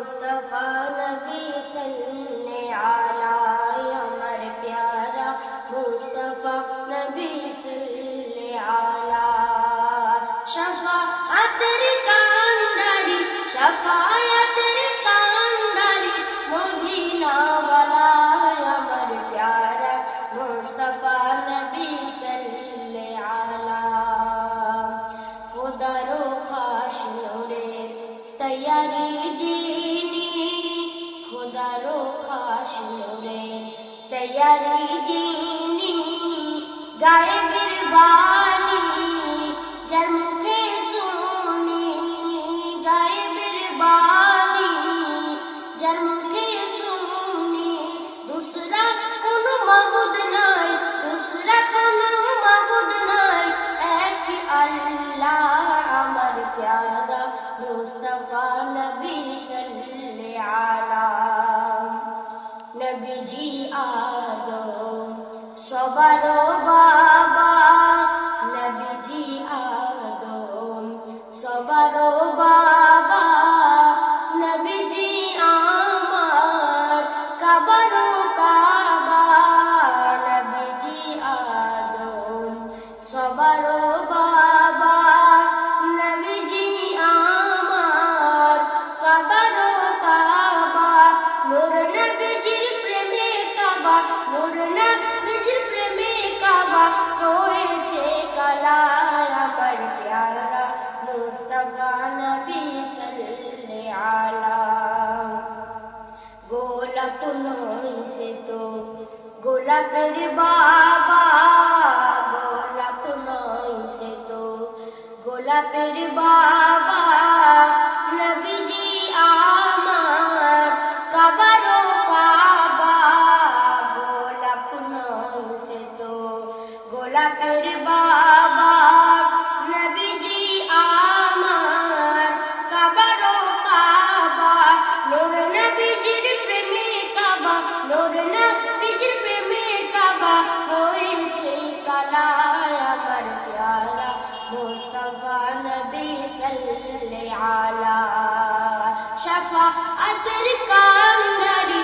मुस्तफा नबी सल्ले आला अमर प्यारा मुस्तफा नबी सल्ले आला शफाअतर कांडारी शफाअतर कांडारी मदीना वाला अमर प्यारा मुस्तफा नबी सल्ले आला खुदारो खाश नूरे तैयारी जीनी खुदारो खाश नूरे तैयारी जीनी गाए बिरबानी जर मुखे सुनी गाए बिरबानी जर मुखे सुनी दूसरा कोनो माबुद नाई दूसरा कोनो माबुद नाई एक अल्लाह अमर प्यारा मुस्तफा नबी सल्ले आला नबी जी आदो सबारो बाबा नबी जी आदो सबारो बाबा नबी जी आमार काबारो काबा नबी जी आदो सबारो बाबा नबी जी आमार काबारो काबा नूर नबीजिर प्रेमे काबा नूर नबीजिर प्रेमे काबा হয়েছে কালা আমার প্যারা মুস্তাফা নবী সাল্লে আলা গোলাপ নয় সে তো গোলাপের বাবা গোলাপ নয় সে তো গোলাপের বাবা নবীজি আমার কাবারো কাবা গোলাপ নয় সে তো গোলাপের বাবা নবীজি আমার কাবারো কাবা নূর নবীজির প্রেমে কাবা নূর নবীজির প্রেমে কাবা হয়েছে কালা আমার প্যারা মুস্তাফা নবী সাল্লে আলা শফাআতের কান্ডারি